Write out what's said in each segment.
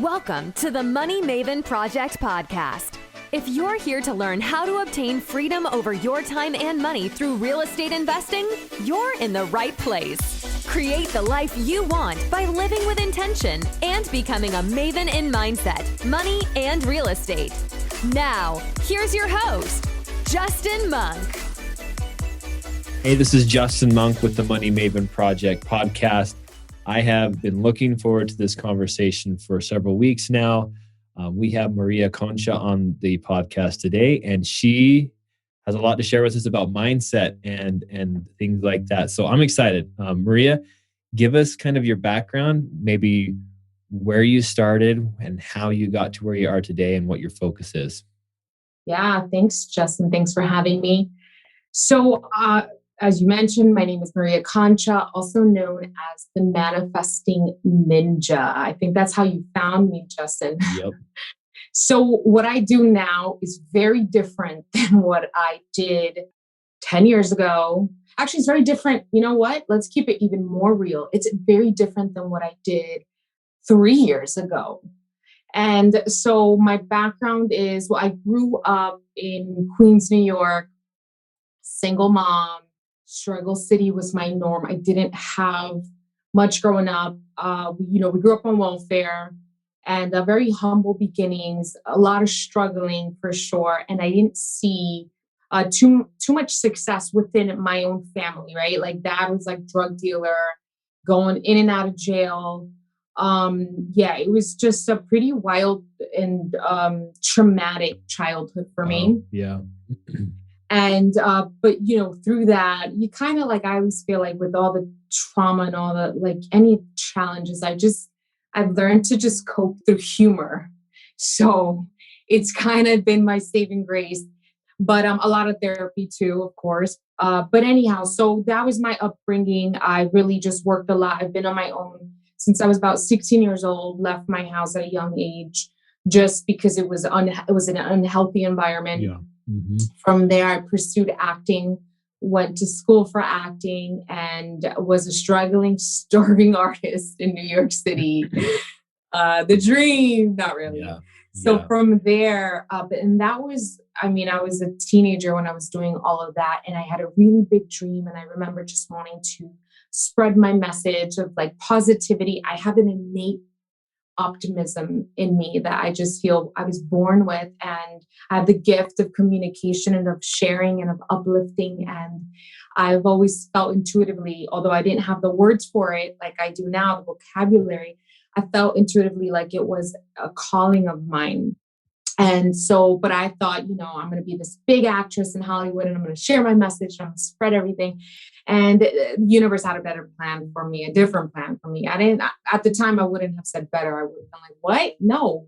Welcome to the Money Maven Project podcast. If you're here to learn how to obtain freedom over your time and money through real estate investing, you're in the right place. Create the life you want by living with intention and becoming a maven in mindset, money, and real estate. Now, here's your host, Justin Monk. Hey, this is Justin Monk with the Money Maven Project podcast. I have been looking forward to this conversation for several weeks now. We have Maria Concha on the podcast today, and she has a lot to share with us about mindset and things like that. So I'm excited. Maria, give us kind of your background, maybe where you started and how you got to where you are today and what your focus is. Yeah, thanks, Justin. Thanks for having me. So, as you mentioned, my name is Maria Concha, also known as the Manifesting Ninja. I think that's how you found me, Justin. Yep. So what I do now is very different than what I did 10 years ago. Actually, it's very different. You know what? Let's keep it even more real. It's very different than what I did 3 years ago. And so my background is, I grew up in Queens, New York, single mom. Struggle City was my norm. I didn't have much growing up. We grew up on welfare and very humble beginnings, a lot of struggling for sure. And I didn't see too much success within my own family, right? Like dad was like drug dealer, going in and out of jail. It was just a pretty wild and traumatic childhood for me. Yeah. And, but through that, you kind of like, I always feel like with all the trauma and all the, like any challenges, I've learned to just cope through humor. So it's kind of been my saving grace, but a lot of therapy too, of course. But anyhow, so that was my upbringing. I really just worked a lot. I've been on my own since I was about 16 years old, left my house at a young age, just because it was an unhealthy environment. Yeah. Mm-hmm. From there, I pursued acting, went to school for acting, and was a struggling, starving artist in New York City. The dream, not really. Yeah. So from there, and that was, I was a teenager when I was doing all of that, and I had a really big dream, and I remember just wanting to spread my message of like positivity. I have an innate optimism in me that I just feel I was born with, and I have the gift of communication and of sharing and of uplifting. And I've always felt intuitively, although I didn't have the words for it like I do now, the vocabulary, I felt intuitively like it was a calling of mine. And so, but I thought, I'm going to be this big actress in Hollywood, and I'm going to share my message, and I'm going to spread everything. And the universe had a better plan for me, a different plan for me. At the time, I wouldn't have said better. I would have been like, what? No,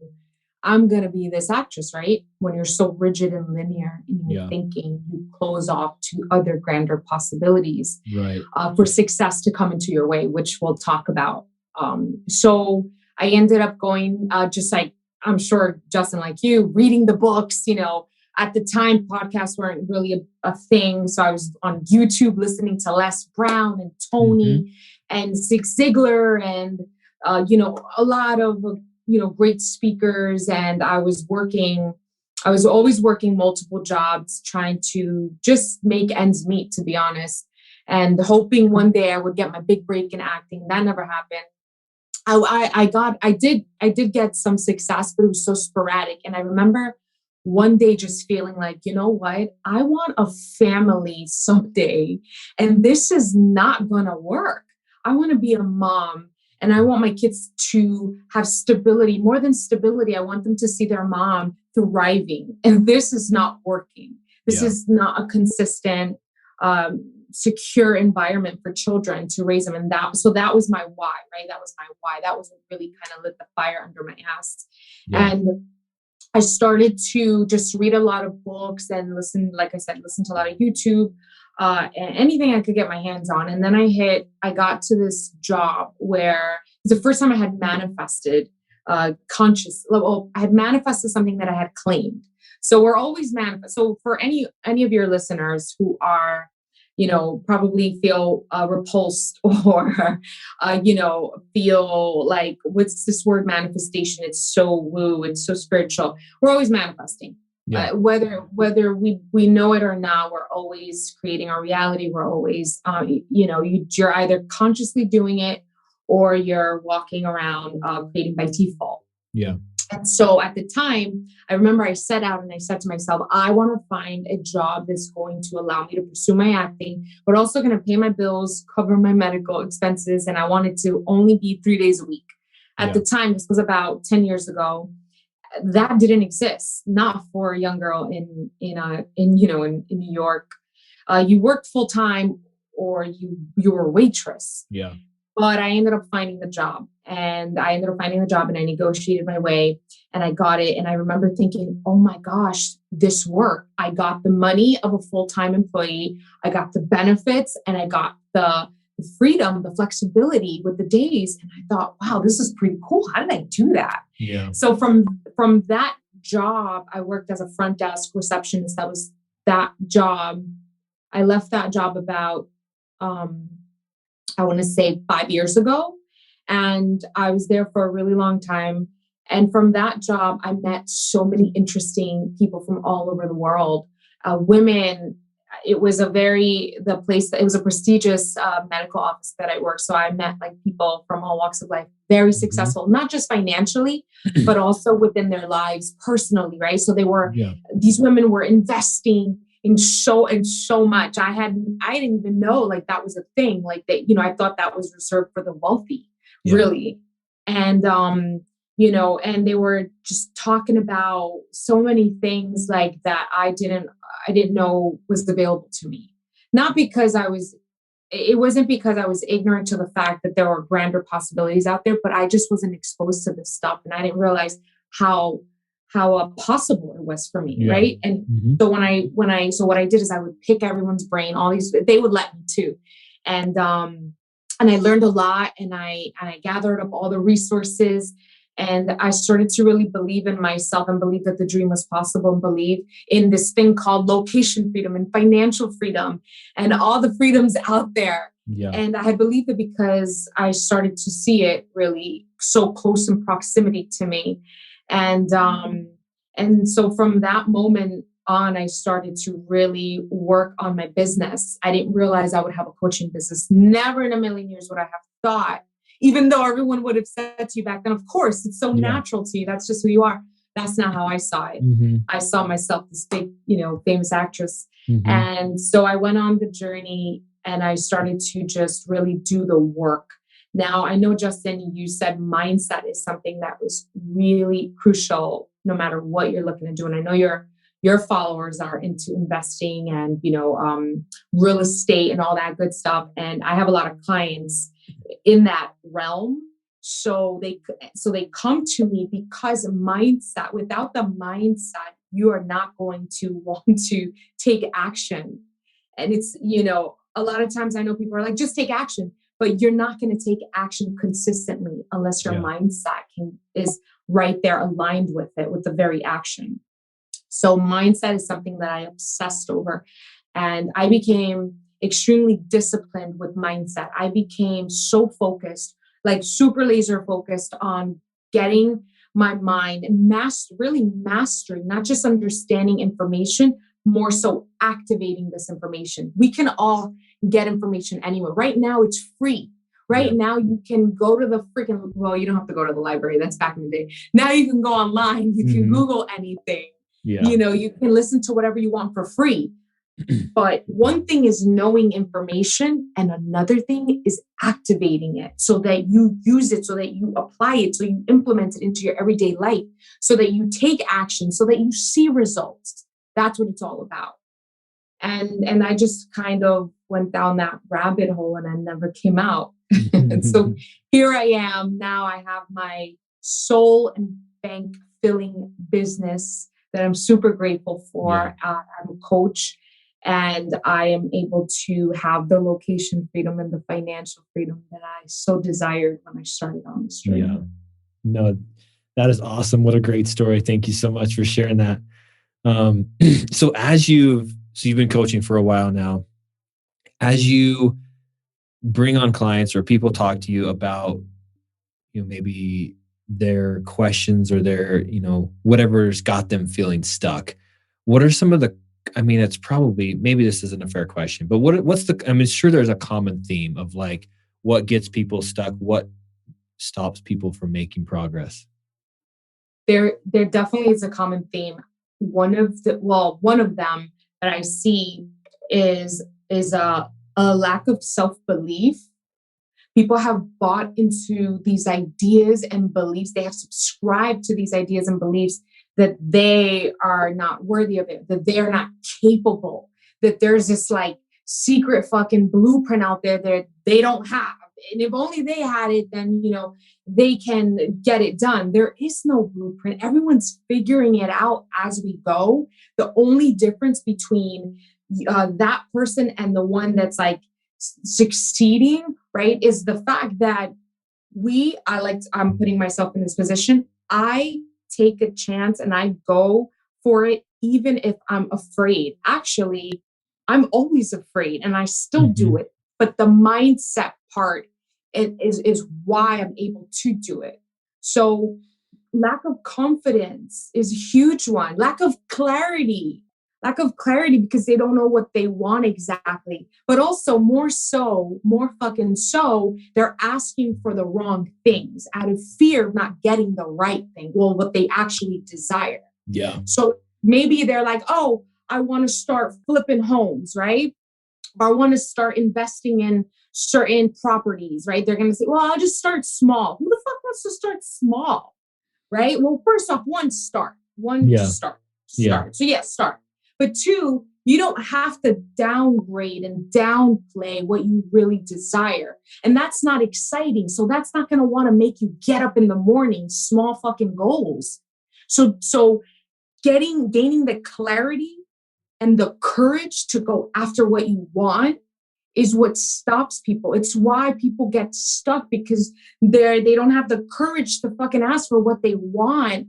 I'm going to be this actress, right? When you're so rigid and linear in your thinking, you close off to other grander possibilities, right, for success to come into your way, which we'll talk about. So I ended up going, just like, I'm sure, Justin, like you, reading the books. At the time, podcasts weren't really a thing. So I was on YouTube listening to Les Brown and Tony and Zig Ziglar and, a lot of, great speakers. And I was always working multiple jobs, trying to just make ends meet, to be honest, and hoping one day I would get my big break in acting. That never happened. I did get some success, but it was so sporadic. And I remember one day just feeling like, you know what, I want a family someday, and this is not going to work. I want to be a mom, and I want my kids to have stability. More than stability, I want them to see their mom thriving. And this is not working. This is not a consistent, secure environment for children to raise them. And that was my why, right? That was my why. That was what really kind of lit the fire under my ass. Yeah. And I started to just read a lot of books and listen to a lot of YouTube, and anything I could get my hands on. And then I got to this job where it was the first time I had manifested I had manifested something that I had claimed. So we're always manifest. So for any of your listeners who are probably feel repulsed or, feel like, what's this word manifestation? It's so woo, it's so spiritual. We're always manifesting. Yeah. Whether we know it or not, we're always creating our reality. We're always, you're either consciously doing it or you're walking around creating by default. Yeah. And so at the time, I remember I set out and I said to myself, I want to find a job that's going to allow me to pursue my acting, but also going to pay my bills, cover my medical expenses. And I wanted to only be 3 days a week. At the time, this was about 10 years ago. That didn't exist, not for a young girl in New York. You worked full time or you were a waitress. Yeah. But I ended up finding the job and I negotiated my way and I got it. And I remember thinking, oh my gosh, this worked. I got the money of a full-time employee. I got the benefits and I got the freedom, the flexibility with the days. And I thought, wow, this is pretty cool. How did I do that? Yeah. So from that job, I worked as a front desk receptionist. That was that job. I left that job about, I want to say 5 years ago. And I was there for a really long time. And from that job, I met so many interesting people from all over the world, women. It was it was a prestigious medical office that I worked. So I met like people from all walks of life, very successful, not just financially, but also within their lives personally, right? So these women were investing in so much. I didn't even know like that was a thing. Like that, I thought that was reserved for the wealthy, really. And and they were just talking about so many things like that I didn't know was available to me. Not because it wasn't because I was ignorant to the fact that there were grander possibilities out there, but I just wasn't exposed to this stuff. And I didn't realize how possible it was for me. Right. And so what I did is I would pick everyone's brain, they would let me too. And I learned a lot and I gathered up all the resources and I started to really believe in myself and believe that the dream was possible and believe in this thing called location freedom and financial freedom and all the freedoms out there. Yeah. And I had believed it because I started to see it really so close in proximity to me. And so from that moment on, I started to really work on my business. I didn't realize I would have a coaching business. Never in a million years would I have thought, even though everyone would have said to you back then, of course, it's so natural to you. That's just who you are. That's not how I saw it. I saw myself this big, famous actress. And so I went on the journey and I started to just really do the work. Now, I know, Justin, you said mindset is something that was really crucial no matter what you're looking to do. And I know your followers are into investing and, real estate and all that good stuff. And I have a lot of clients in that realm. So they come to me because mindset, without the mindset, you are not going to want to take action. And it's, a lot of times I know people are like, just take action. But you're not going to take action consistently unless your mindset is right there aligned with it, with the very action. So mindset is something that I obsessed over. And I became extremely disciplined with mindset. I became so focused, like super laser focused on getting my mind and really mastering, not just understanding information, more so activating this information. We can all get information anywhere. Right now, it's free. Right now, you can go to the you don't have to go to the library. That's back in the day. Now you can go online. You can Google anything. Yeah. You can listen to whatever you want for free. But one thing is knowing information and another thing is activating it so that you use it, so that you apply it, so you implement it into your everyday life, so that you take action, so that you see results. That's what it's all about. And I just kind of went down that rabbit hole and I never came out. And so here I am. Now I have my soul and bank filling business that I'm super grateful for. I'm a coach and I am able to have the location freedom and the financial freedom that I so desired when I started on this journey. Yeah. No, that is awesome. What a great story. Thank you so much for sharing that. So you've been coaching for a while now. as you bring on clients or people talk to you about, maybe their questions or their, whatever's got them feeling stuck, what are some of the, it's probably, maybe this isn't a fair question, but what's the, sure there's a common theme of like what gets people stuck, what stops people from making progress? There definitely is a common theme. One of them that I see is a lack of self-belief. People have bought into these ideas and beliefs. They have subscribed to these ideas and beliefs that they are not worthy of it, that they're not capable, that there's this like secret fucking blueprint out there that they don't have. And if only they had it, then, they can get it done. There is no blueprint. Everyone's figuring it out as we go. The only difference between that person and the one that's like succeeding, right, is the fact that I'm putting myself in this position. I take a chance and I go for it, even if I'm afraid. Actually, I'm always afraid and I still do it. But the mindset part is why I'm able to do it. So lack of confidence is a huge one. Lack of clarity because they don't know what they want exactly. But also more fucking so, they're asking for the wrong things out of fear of not getting the right thing. Well, what they actually desire. Yeah. So maybe they're like, oh, I want to start flipping homes, right? Or I want to start investing in certain properties, right? They're going to say, well, I'll just start small. Who the fuck wants to start small, right? Well, first off, start. So yes, start. But two, you don't have to downgrade and downplay what you really desire. And that's not exciting. So that's not going to want to make you get up in the morning, small fucking goals. So gaining the clarity and the courage to go after what you want is what stops people. It's why people get stuck, because they don't have the courage to fucking ask for what they want.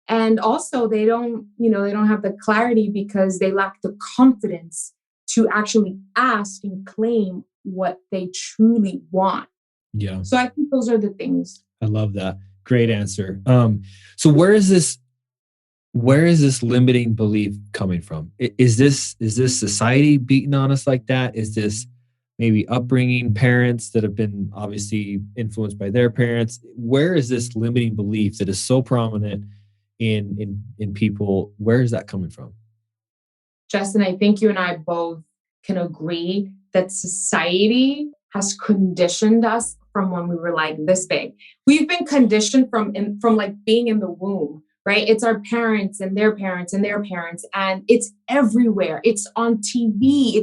And also they don't have the clarity because they lack the confidence to actually ask and claim what they truly want. Yeah. So I think those are the things. I love that. Great answer. So where is this limiting belief coming from? Is this society beating on us like that? Is this maybe upbringing, parents that have been obviously influenced by their parents? Where is this limiting belief that is so prominent in people? Where is that coming from? Justin, I think you and I both can agree that society has conditioned us from when we were like this big. We've been conditioned from like being in the womb, right? It's our parents and their parents and their parents, and it's everywhere. It's on TV.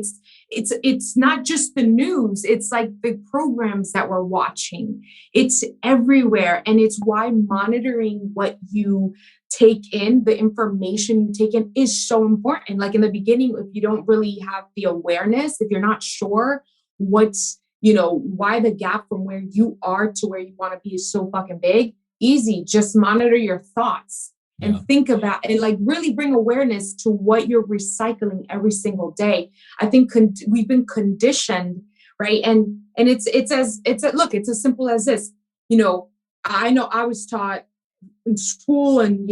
It's not just the news. It's like the programs that we're watching. It's everywhere. And it's why monitoring what you take in, the information you take in, is so important. Like in the beginning, if you don't really have the awareness, if you're not sure what's, why the gap from where you are to where you want to be is so fucking big, easy. Just monitor your thoughts. And think about and like really bring awareness to what you're recycling every single day. I think we've been conditioned, right? And it's as simple as this. I know I was taught in school and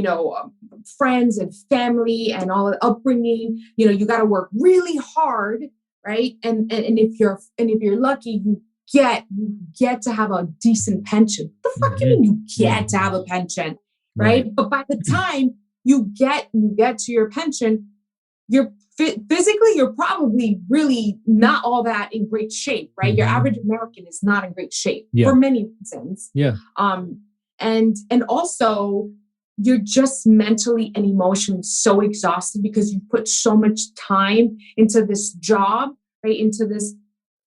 friends and family and all the upbringing. You got to work really hard, right? And if you're lucky, you get to have a decent pension. The fuck do you mean you get to have a pension? Right. But by the time you get to your pension, you're physically, you're probably really not all that in great shape, right? Your average American is not in great shape for many reasons. Yeah. And also you're just mentally and emotionally so exhausted because you put so much time into this job, right? Into this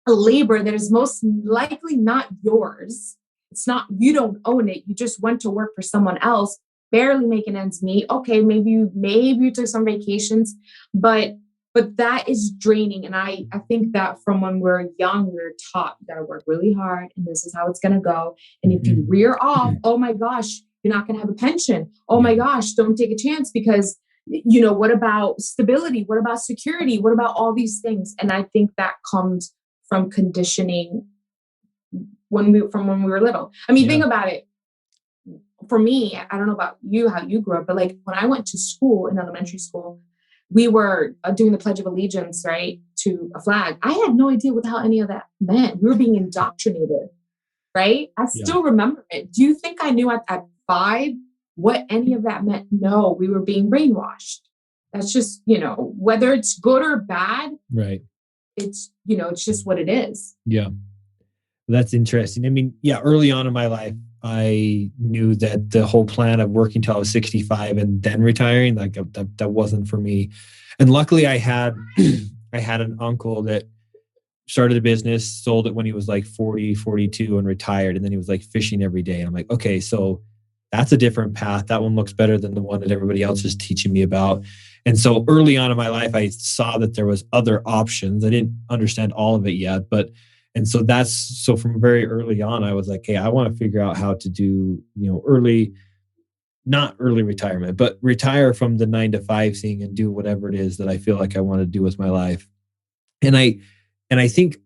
labor that is most likely not yours. It's not, you don't own it. You just went to work for someone else, barely making ends meet. Okay, maybe you took some vacations, but that is draining. And I think that from when we're young, we're taught you gotta work really hard and this is how it's gonna go. And if you rear off, oh my gosh, you're not gonna have a pension. Oh my gosh, don't take a chance because what about stability? What about security? What about all these things? And I think that comes from conditioning when we were little. I mean, think about it. For me, I don't know about you, how you grew up, but like when I went to school in elementary school, we were doing the Pledge of Allegiance, right, to a flag. I had no idea what the hell any of that meant. We were being indoctrinated, right? I still remember it. Do you think I knew at 5 what any of that meant? No, we were being brainwashed. That's just, whether it's good or bad, right? It's, it's just what it is. Yeah. That's interesting. I mean, early on in my life, I knew that the whole plan of working till I was 65 and then retiring, like that wasn't for me. And luckily I had an uncle that started a business, sold it when he was like 40, 42 and retired. And then he was like fishing every day. And I'm like, okay, so that's a different path. That one looks better than the one that everybody else is teaching me about. And so early on in my life, I saw that there was other options. I didn't understand all of it yet, so from very early on, I was like, hey, I want to figure out how to do, not early retirement, but retire from the 9-to-5 thing and do whatever it is that I feel like I want to do with my life. And I think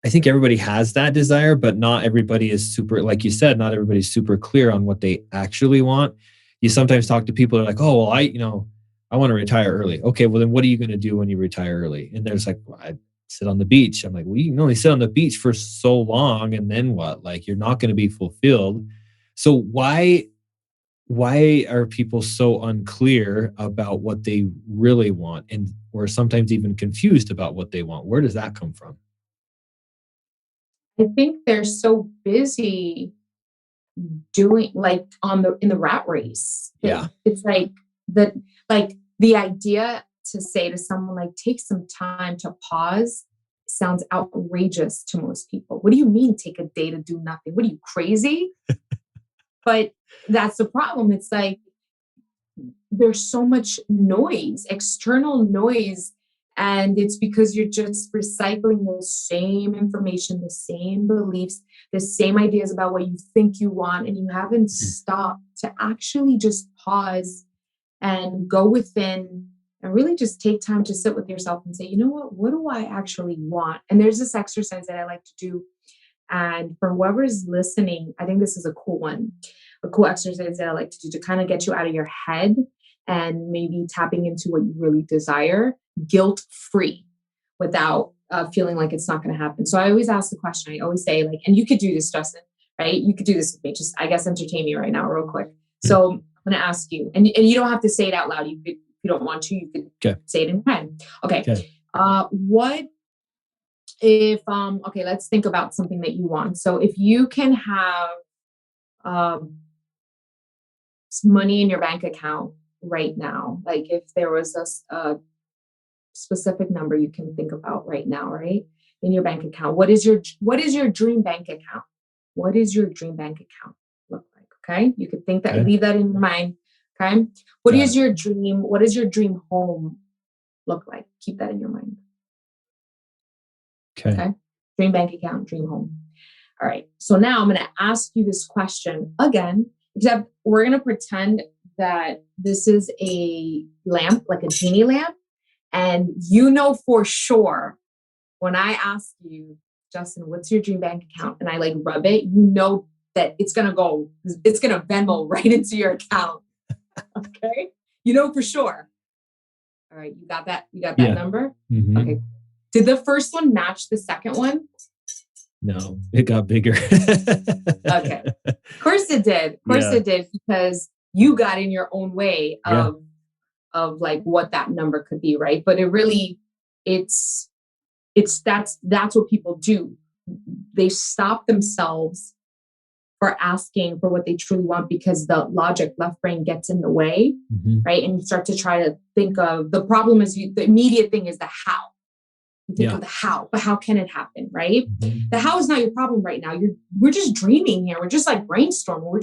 everybody has that desire, but not everybody is super, like you said, not everybody's super clear on what they actually want. You sometimes talk to people that are like, oh, well, I want to retire early. Okay, well then what are you going to do when you retire early? And there's like, well, I sit on the beach. I'm like, well, you can only sit on the beach for so long. And then what? Like, you're not going to be fulfilled. So why are people so unclear about what they really want or sometimes even confused about what they want? Where does that come from? I think they're so busy doing like in the rat race. It's like the idea to say to someone like, take some time to pause sounds outrageous to most people. What do you mean take a day to do nothing? What are you, crazy? But that's the problem. It's like, there's so much noise, external noise. And it's because you're just recycling the same information, the same beliefs, the same ideas about what you think you want. And you haven't stopped to actually just pause and go within and really just take time to sit with yourself and say, you know what do I actually want? And there's this exercise that I like to do. And for whoever's listening, I think this is a cool one, a cool exercise that I like to do to kind of get you out of your head and maybe tapping into what you really desire, guilt-free, without feeling like it's not going to happen. So I always ask the question. I always say, like, and you could do this, Justin, right? You could do this with me. Just, I guess, entertain me right now real quick. So I'm going to ask you, and you don't have to say it out loud. You could, if you don't want to, you could say it in your head. Okay. What if, okay, let's think about something that you want. So if you can have some money in your bank account right now, like if there was a specific number you can think about right now, right? In your bank account, what is your dream bank account? What is your dream bank account look like? Okay. You could think that, leave that in your mind. Okay. What is your dream home look like? Keep that in your mind. Okay. Dream bank account, dream home. All right. So now I'm going to ask you this question again, except we're going to pretend that this is a lamp, like a genie lamp. And you know for sure when I ask you, Justin, what's your dream bank account? And I like rub it, you know that it's going to Venmo right into your account. Okay. You know for sure. All right. You got that number? Mm-hmm. Okay. Did the first one match the second one? No, it got bigger. Okay. Of course it did. Of course it did, because you got in your own way of like what that number could be, right? But it really, that's what people do. They stop themselves for asking for what they truly want because the logic left brain gets in the way, right? And you start to try to think of, the problem is the immediate thing is the how. You think of the how, but how can it happen, right? The how is not your problem right now. We're just dreaming here. We're just like brainstorming.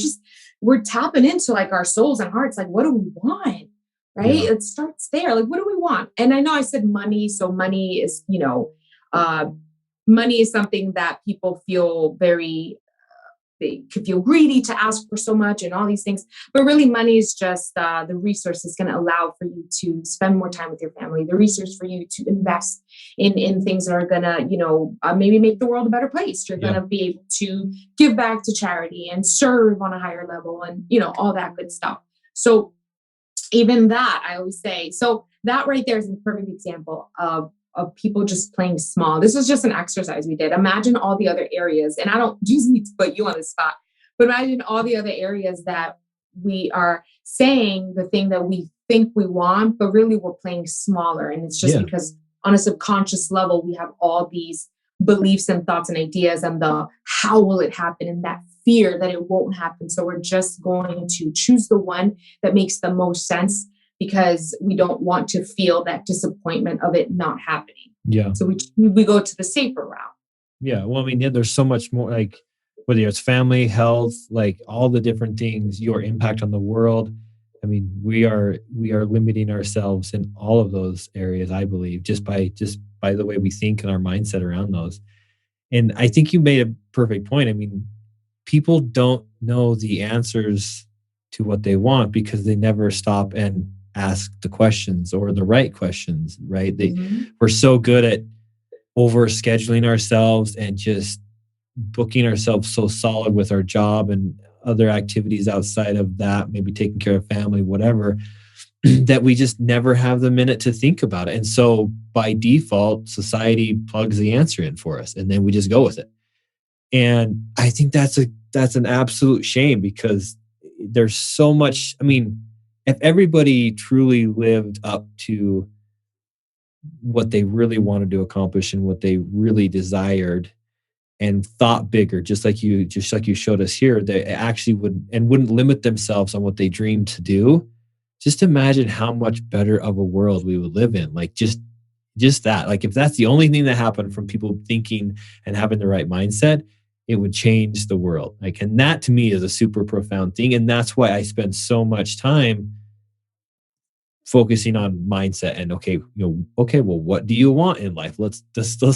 We're tapping into like our souls and hearts. Like, what do we want? Right? It starts there. Like, what do we want? And I know I said money. So money is, money is something that people feel very they could feel greedy to ask for so much and all these things. But really, money is just the resource that's going to allow for you to spend more time with your family, the resource for you to invest in things that are going to, maybe make the world a better place. You're going to be able to give back to charity and serve on a higher level and, all that good stuff. So even that, I always say, so that right there is a perfect example of people just playing small. This was just an exercise we did. Imagine all the other areas, and I don't just need to put you on the spot, but imagine all the other areas that we are saying the thing that we think we want, but really we're playing smaller. And it's just because on a subconscious level, we have all these beliefs and thoughts and ideas and the how will it happen and that fear that it won't happen. So we're just going to choose the one that makes the most sense because we don't want to feel that disappointment of it not happening. Yeah. So we go to the safer route. Yeah. Well, I mean, there's so much more, like whether it's family, health, like all the different things, your impact on the world. I mean, we are limiting ourselves in all of those areas, I believe, just by the way we think and our mindset around those. And I think you made a perfect point. I mean, people don't know the answers to what they want because they never stop and ask the questions or the right questions, right? We're so good at over scheduling ourselves and just booking ourselves so solid with our job and other activities outside of that, maybe taking care of family, whatever, that we just never have the minute to think about it. And so by default, society plugs the answer in for us and then we just go with it. And I think that's an absolute shame because there's so much. I mean, if everybody truly lived up to what they really wanted to accomplish and what they really desired and thought bigger, just like you showed us here, they actually wouldn't limit themselves on what they dreamed to do. Just imagine how much better of a world we would live in. Like just that, like if that's the only thing that happened from people thinking and having the right mindset, it would change the world. Like, and that to me is a super profound thing. And that's why I spend so much time focusing on mindset and well, what do you want in life? Let's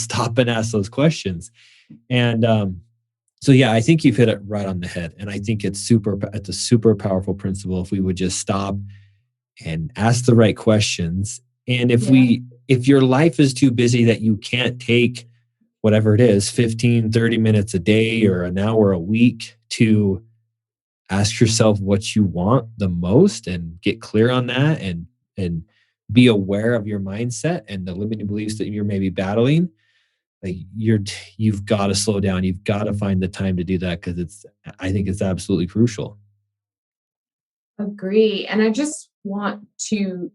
stop and ask those questions. And so yeah, I think you've hit it right on the head. And I think it's a super powerful principle if we would just stop and ask the right questions. And if your life is too busy that you can't take whatever it is, 15, 30 minutes a day or an hour a week to ask yourself what you want the most and get clear on that and be aware of your mindset and the limiting beliefs that you're maybe battling, like you've got to slow down. You've got to find the time to do that because I think it's absolutely crucial. Agree. And I just want to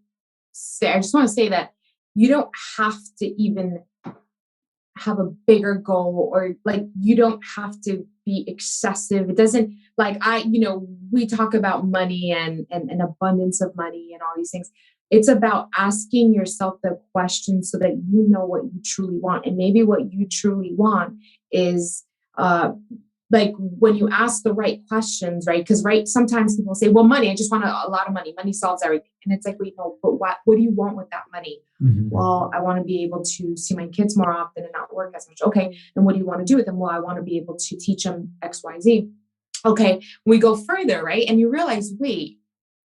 say that you don't have to even have a bigger goal or like you don't have to be excessive. It doesn't we talk about money and abundance of money and all these things. It's about asking yourself the question so that you know what you truly want. And maybe what you truly want is like when you ask the right questions, right? Because sometimes people say, well, money, I just want a lot of money. Money solves everything. And it's like, wait, no, but what do you want with that money? Mm-hmm. Well, I want to be able to see my kids more often and not work as much. Okay. And what do you want to do with them? Well, I want to be able to teach them X, Y, Z. Okay. We go further, right? And you realize, wait,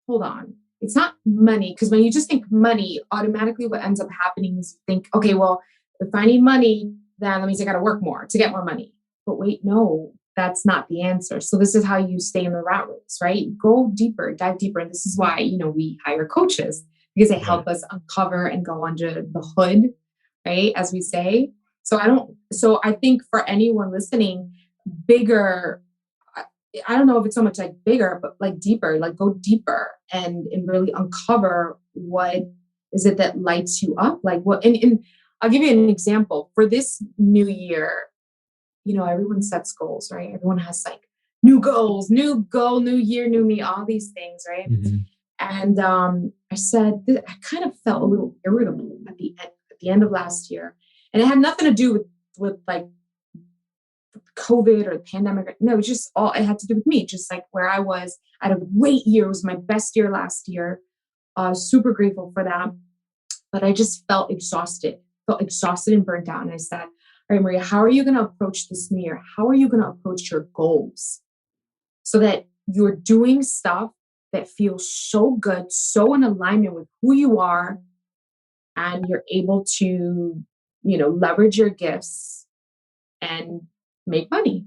hold on. It's not money. Because when you just think money, automatically what ends up happening is you think, okay, well, if I need money, then that means I got to work more to get more money. But wait, no, that's not the answer. So this is how you stay in the rat race, right? Go deeper, dive deeper. And this is why, we hire coaches because they help us uncover and go under the hood, right? As we say. So I think for anyone listening, bigger, I don't know if it's so much like bigger, but like deeper, like go deeper and really uncover what is it that lights you up? Like what, and I'll give you an example for this new year. Everyone sets goals, right? Everyone has like new goals, new goal, new year, new me, all these things, right? Mm-hmm. And I said, I kind of felt a little irritable at the end of last year. And it had nothing to do with like COVID or the pandemic. No, it had to do with me, just like where I was. I had a great year. It was my best year last year. Super grateful for that. But I just felt exhausted and burnt out. And I said, all right, Maria, how are you going to approach this new year? How are you going to approach your goals? so that you're doing stuff that feels so good, so in alignment with who you are, and you're able to, leverage your gifts and make money,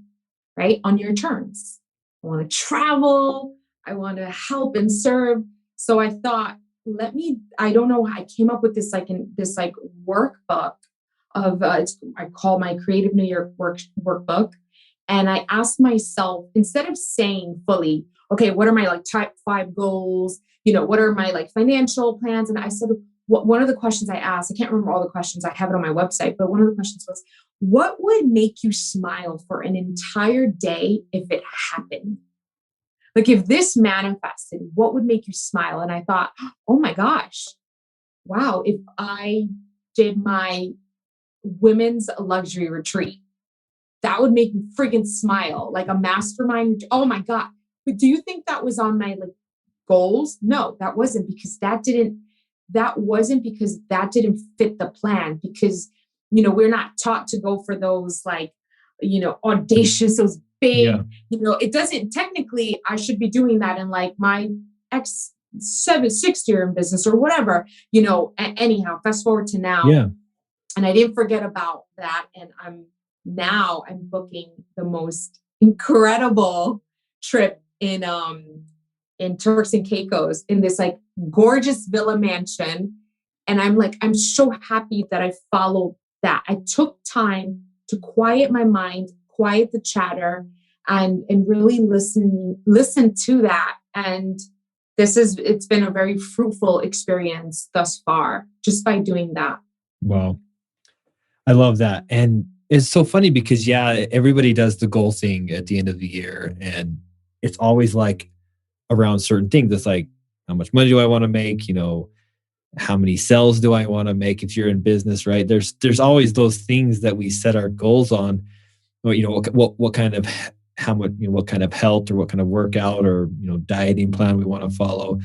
right? On your terms. I want to travel. I want to help and serve. So I thought, I don't know, I came up with this workbook of, I call my Creative New Year workbook. And I asked myself, instead of saying fully, okay, what are my top 5 goals? What are my financial plans? And I said, one of the questions I asked, I can't remember all the questions, I have it on my website, but one of the questions was, what would make you smile for an entire day if it happened? If this manifested, what would make you smile? And I thought, oh my gosh, wow, if I did my women's luxury retreat, that would make me friggin' smile, like a mastermind. Oh my God. But do you think that was on my goals? No, that wasn't, because that didn't fit the plan, because, we're not taught to go for those audacious, those big, it doesn't technically, I should be doing that in my sixth year in business or whatever, anyhow, fast forward to now. Yeah. And I didn't forget about that. And I'm booking the most incredible trip in Turks and Caicos, in this gorgeous villa mansion. And I'm so happy that I followed that. I took time to quiet my mind, quiet the chatter, and really listen to that. And it's been a very fruitful experience thus far, just by doing that. Wow. I love that. And it's so funny because, everybody does the goal thing at the end of the year. And it's always around certain things. It's how much money do I want to make? How many sales do I want to make if you're in business, right? There's always those things that we set our goals on. Or, what kind of, how much, what kind of health or what kind of workout or, dieting plan we want to follow.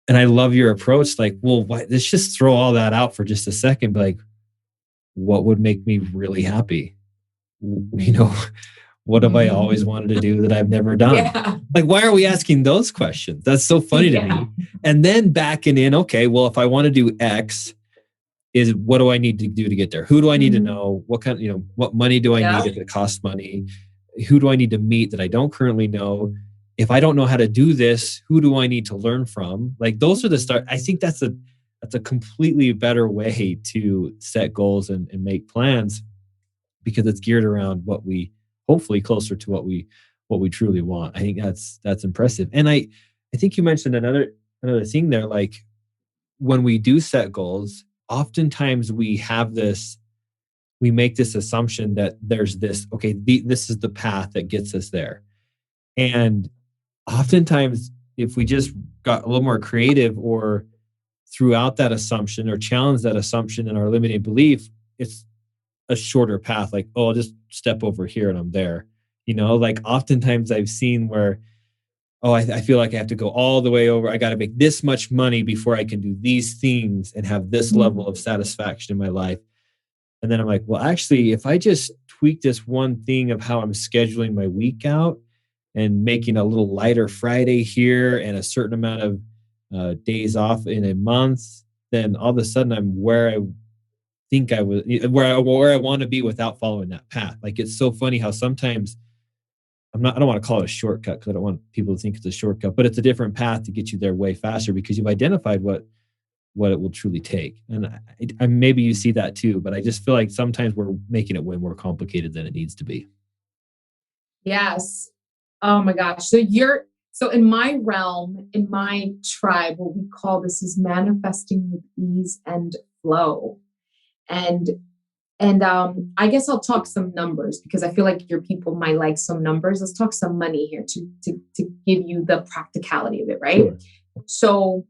And I love your approach. Let's just throw all that out for just a second. What would make me really happy? What have I always wanted to do that I've never done? Yeah. Why are we asking those questions? That's so funny to me. And then backing in, okay, well, if I want to do X, what do I need to do to get there? Who do I need to know? What kind, what money do I need if it costs money? Who do I need to meet that I don't currently know? If I don't know how to do this, who do I need to learn from? Those are the start. I think that's a completely better way to set goals and make plans, because it's geared around what we, hopefully closer to what we truly want. I think that's impressive. And I think you mentioned another thing there, when we do set goals, oftentimes we make this assumption that there's this, okay, this is the path that gets us there. And oftentimes, if we just got a little more creative or throughout that assumption or challenge that assumption in our limiting belief, it's a shorter path. I'll just step over here and I'm there. Oftentimes I've seen where, I feel like I have to go all the way over. I got to make this much money before I can do these things and have this level of satisfaction in my life. And then I'm like, well, actually, if I just tweak this one thing of how I'm scheduling my week out and making a little lighter Friday here and a certain amount of days off in a month, then all of a sudden I'm where I think I was, where I want to be without following that path. It's so funny how sometimes I don't want to call it a shortcut because I don't want people to think it's a shortcut, but it's a different path to get you there way faster because you've identified what it will truly take. And I maybe you see that too, but I just feel like sometimes we're making it way more complicated than it needs to be. Yes. Oh my gosh. So in my realm, in my tribe, what we call this is manifesting with ease and flow. And I guess I'll talk some numbers because I feel like your people might like some numbers. Let's talk some money here to give you the practicality of it, right? Sure. So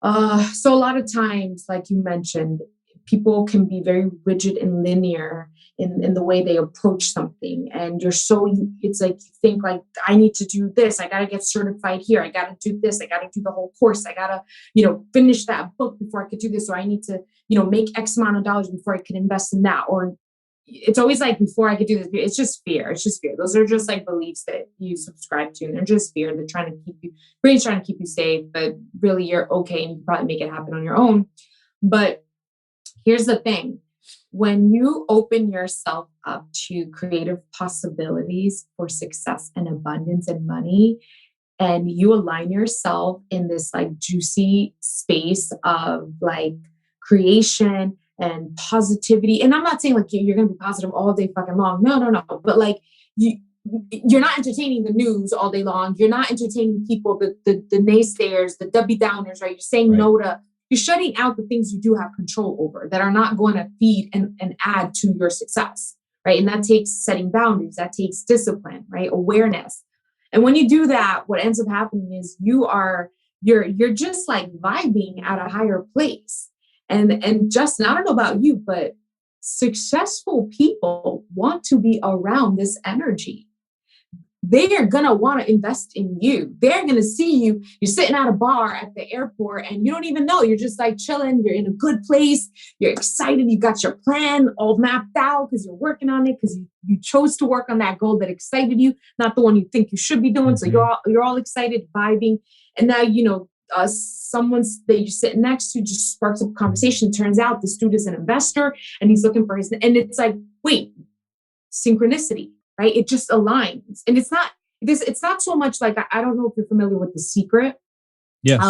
a lot of times, like you mentioned, people can be very rigid and linear in the way they approach something. And it's like, you think I need to do this. I got to get certified here. I got to do this. I got to do the whole course. I got to, finish that book before I could do this. Or I need to, make X amount of dollars before I can invest in that. Or, it's always like, before I could do this, it's just fear. It's just fear. Those are just like beliefs that you subscribe to. And they're just fear. They're trying to keep you, brain's trying to keep you safe, but really you're okay. And you can probably make it happen on your own. But here's the thing. When you open yourself up to creative possibilities for success and abundance and money, and you align yourself in this like juicy space of like creation and positivity. And I'm not saying like you're going to be positive all day fucking long. No. But like you're not entertaining the news all day long. You're not entertaining people, the naysayers, the Debbie Downers, right? You're saying no to, you're shutting out the things you do have control over that are not going to feed and add to your success, right? And that takes setting boundaries. That takes discipline, right? Awareness. And when you do that, what ends up happening is you're just like vibing at a higher place. And Justin, I don't know about you, but successful people want to be around this energy. They are going to want to invest in you. They're going to see you. You're sitting at a bar at the airport and you don't even know. You're just like chilling. You're in a good place. You're excited. You got your plan all mapped out because you're working on it, because you chose to work on that goal that excited you, not the one you think you should be doing. Mm-hmm. So you're all excited, vibing. And now, someone that you're sitting next to just sparks up a conversation. Turns out this dude is an investor and he's looking for and it's like, wait, synchronicity. Right? It just aligns. And it's not so much like, I don't know if you're familiar with The Secret. Yes.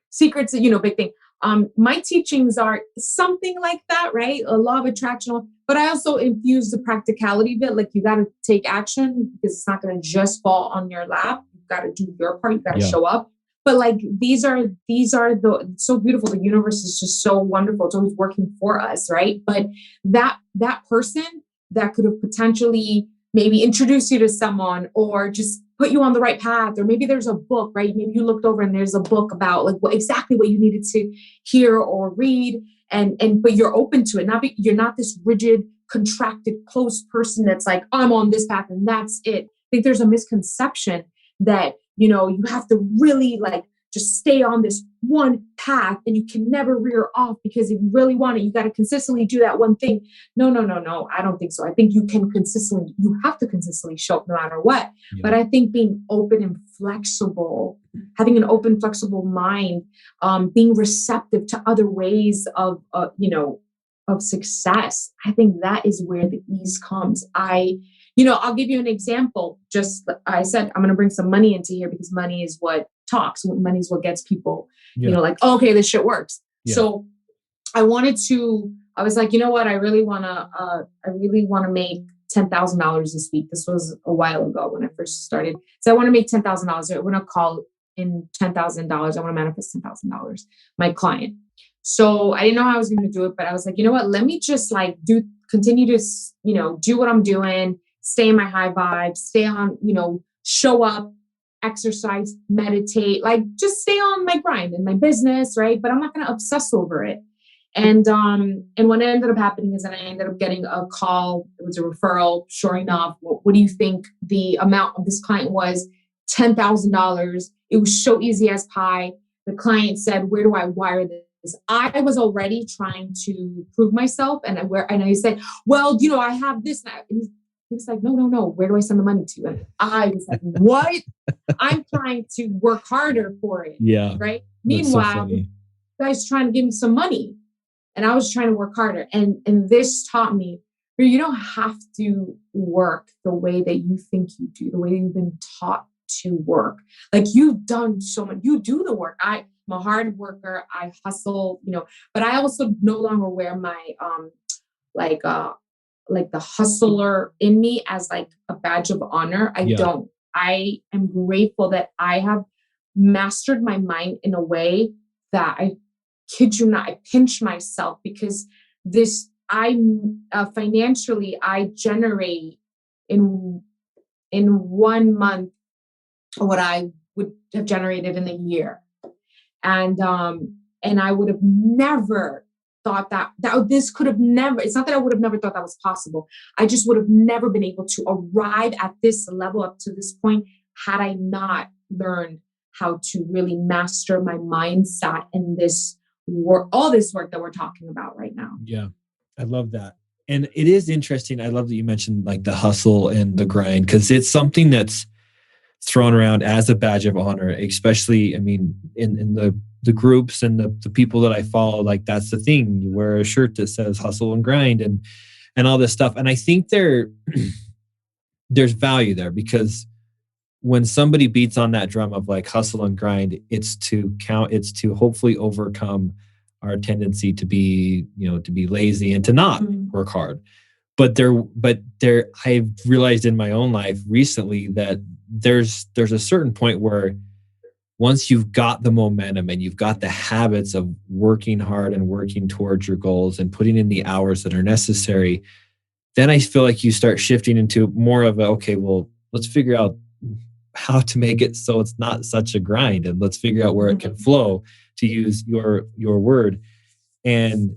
Secret's, big thing. My teachings are something like that, right? A law of attraction, but I also infuse the practicality of it. Like you got to take action because it's not going to just fall on your lap. You got to do your part. You got to show up. But like, these are it's so beautiful. The universe is just so wonderful. It's always working for us. Right. But that person that could have potentially maybe introduce you to someone or just put you on the right path. Or maybe there's a book, right? Maybe you looked over and there's a book about like exactly what you needed to hear or read. But you're open to it. You're not this rigid, contracted, closed person that's like, I'm on this path and that's it. I think there's a misconception that, you have to really like just stay on this one path and you can never rear off, because if you really want it, you got to consistently do that one thing. No. I don't think so. I think you have to consistently show up no matter what. Yeah. But I think being open and flexible, having an open, flexible mind, being receptive to other ways of success. I think that is where the ease comes. I'll give you an example. Just I said, I'm going to bring some money into here because money is what talks. Money is what gets people, like, oh, okay, this shit works. Yeah. So I was like, you know what? I really want to make $10,000 this week. This was a while ago when I first started. So I want to make $10,000. I want to call in $10,000. I want to manifest $10,000, my client. So I didn't know how I was going to do it, but I was like, you know what? Let me just like continue to, do what I'm doing, stay in my high vibe, stay on, show up, exercise, meditate, like just stay on my grind and my business. Right. But I'm not going to obsess over it. And what ended up happening is that I ended up getting a call. It was a referral. Sure enough, what do you think the amount of this client was? $10,000. It was so easy as pie. The client said, where do I wire this? I was already trying to prove myself. And I said, well, I have this. And he was like, no. Where do I send the money to? And I was like, what? I'm trying to work harder for it. Yeah. Right. Meanwhile, the guy's trying to give me some money and I was trying to work harder. And this taught me, you don't have to work the way that you think you do, the way you've been taught to work. Like you've done so much, you do the work. I'm a hard worker. I hustle, but I also no longer wear my, like the hustler in me as like a badge of honor. I don't. I am grateful that I have mastered my mind in a that I kid you not, I pinch myself because financially I generate in 1 month what I would have generated in a year. And I would have never thought that this could have never, it's not that I would have never thought that was possible. I just would have never been able to arrive at this level up to this point had I not learned how to really master my mindset in this work, all this work that we're talking about right now. Yeah. I love that. And it is interesting. I love that you mentioned like the hustle and the grind, because it's something that's thrown around as a badge of honor, especially, I mean, in the groups and the people that I follow, like that's the thing. You wear a shirt that says hustle and grind and all this stuff. And I think there's value there, because when somebody beats on that drum of like hustle and grind, it's to hopefully overcome our tendency to be lazy and to not work hard. But I've realized in my own life recently that there's a certain point where once you've got the momentum and you've got the habits of working hard and working towards your goals and putting in the hours that are necessary, then I feel like you start shifting into more of okay, well, let's figure out how to make it so it's not such a grind, and let's figure out where it can flow, to use your word. And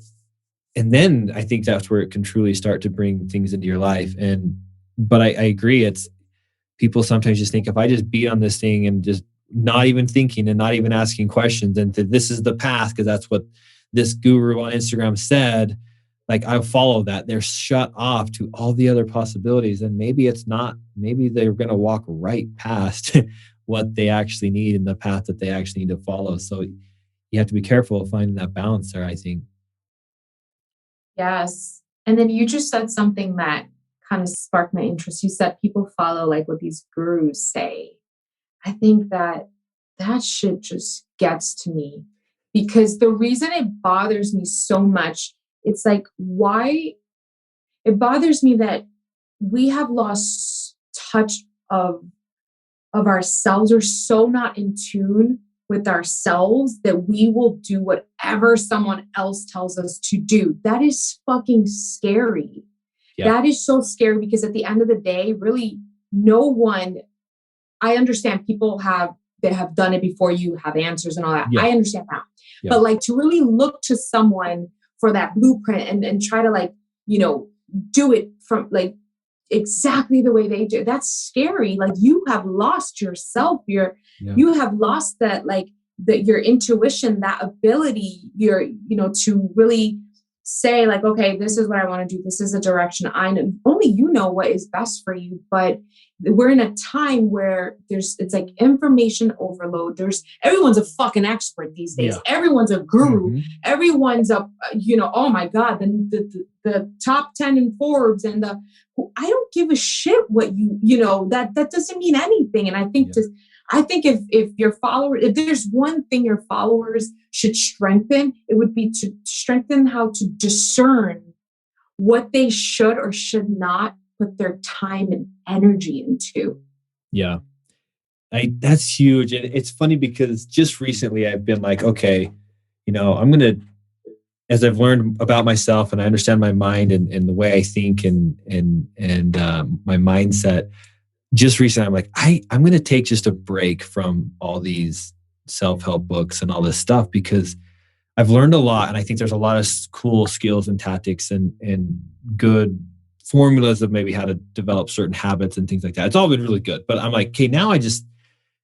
then I think that's where it can truly start to bring things into your life. But I agree. It's people sometimes just think, if I just beat on this thing and just not even thinking and not even asking questions, and this is the path because that's what this guru on Instagram said, like I'll follow that. They're shut off to all the other possibilities. And maybe it's not, maybe they're going to walk right past what they actually need and the path that they actually need to follow. So you have to be careful of finding that balance there, I think. Yes. And then you just said something that kind of sparked my interest. You said people follow like what these gurus say. I think that shit just gets to me, because the reason it bothers me so much, it's like, why it bothers me that we have lost touch of ourselves. We're so not in tune with ourselves that we will do whatever someone else tells us to do. That is fucking scary. Yeah. That is so scary, because at the end of the day, really no one, I understand people that have done it before you have answers and all that. Yeah. I understand that. Yeah. But like to really look to someone for that blueprint and try to like, do it from like exactly the way they do. That's scary. Like you have lost yourself. You have lost that, like your intuition, that ability, to really say like, okay, this is what I want to do. This is a direction I know. Only you know what is best for you. But we're in a time where it's like information overload. Everyone's a fucking expert these days. Yeah. Everyone's a guru. Mm-hmm. Everyone's oh my God, the top 10 in Forbes and I don't give a shit what that doesn't mean anything. And I think if your followers, if there's one thing your followers should strengthen, it would be to strengthen how to discern what they should or should not put their time and energy into. Yeah. That's huge. And it's funny because just recently I've been like, okay, I'm going to, as I've learned about myself and I understand my mind and the way I think and my mindset, just recently I'm like, I'm going to take just a break from all these self-help books and all this stuff, because I've learned a lot. And I think there's a lot of cool skills and tactics and good formulas of maybe how to develop certain habits and things like that. It's all been really good. But I'm like, okay, now I need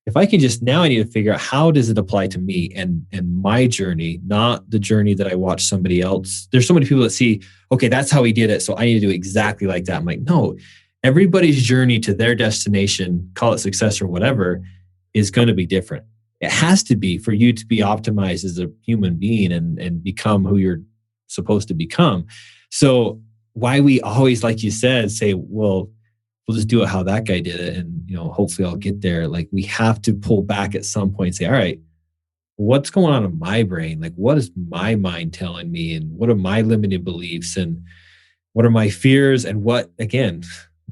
to figure out how does it apply to me and my journey, not the journey that I watch somebody else. There's so many people that see, okay, that's how he did it, so I need to do exactly like that. I'm like, no, everybody's journey to their destination, call it success or whatever, is going to be different. It has to be for you to be optimized as a human being and become who you're supposed to become. So why we always, like you said, say, well, we'll just do it how that guy did it. And, hopefully I'll get there. Like we have to pull back at some point and say, all right, what's going on in my brain? Like, what is my mind telling me? And what are my limited beliefs? And what are my fears? And what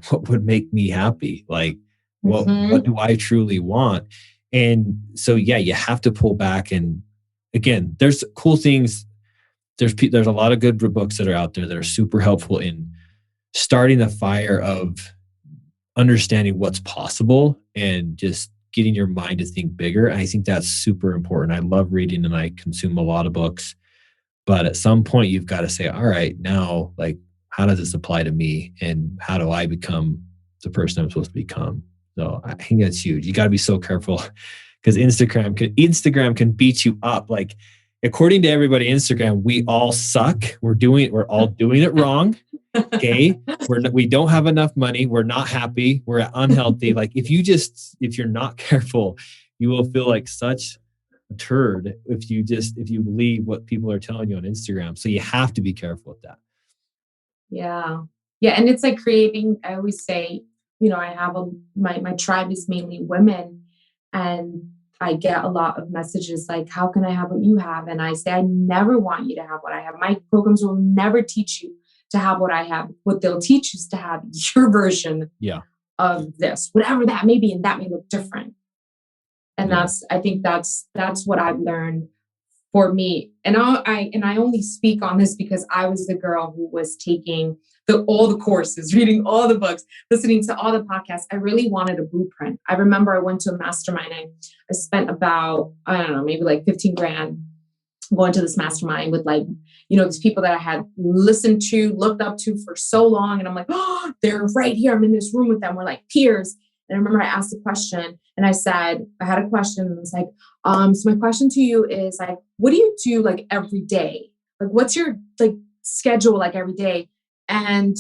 would make me happy? Like, what do I truly want? And so, you have to pull back. And again, there's cool things. There's a lot of good books that are out there that are super helpful in starting the fire of understanding what's possible and just getting your mind to think bigger. And I think that's super important. I love reading and I consume a lot of books, but at some point you've got to say, all right, now, like, how does this apply to me? And how do I become the person I'm supposed to become? So I think that's huge. You got to be so careful because Instagram can beat you up. Like, according to everybody on Instagram, we all suck. We're all doing it wrong. Okay. We don't have enough money. We're not happy. We're unhealthy. Like if you're not careful, you will feel like such a turd if you believe what people are telling you on Instagram. So you have to be careful with that. Yeah. Yeah. And it's like creating, I always say, I have my tribe is mainly women, and I get a lot of messages like, how can I have what you have? And I say, I never want you to have what I have. My programs will never teach you to have what I have. What they'll teach you is to have your version of this, whatever that may be. And that may look different. And I think that's what I've learned for me. And I only speak on this because I was the girl who was taking all the courses, reading all the books, listening to all the podcasts. I really wanted a blueprint. I remember I went to a mastermind. I spent about, I don't know, maybe like 15 grand going to this mastermind with like, these people that I had listened to, looked up to for so long. And I'm like, oh, they're right here. I'm in this room with them. We're like peers. And I remember I asked a question and I said, I had a question and I was like, so my question to you is like, what do you do like every day? Like, what's your like schedule like every day? And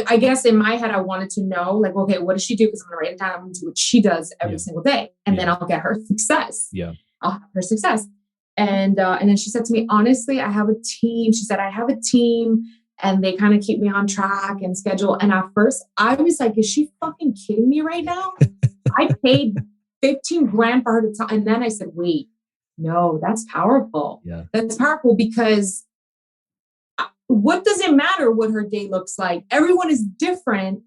I guess in my head, I wanted to know like, okay, what does she do? Because I'm going to write it down. I'm going to do what she does every single day. And then I'll get her success. Yeah. I'll have her success. And then she said to me, honestly, I have a team. She said, I have a team and they kind of keep me on track and schedule. And at first I was like, is she fucking kidding me right now? I paid 15 grand for her to talk. And then I said, wait, no, that's powerful. Yeah. That's powerful because what does it matter what her day looks like? Everyone is different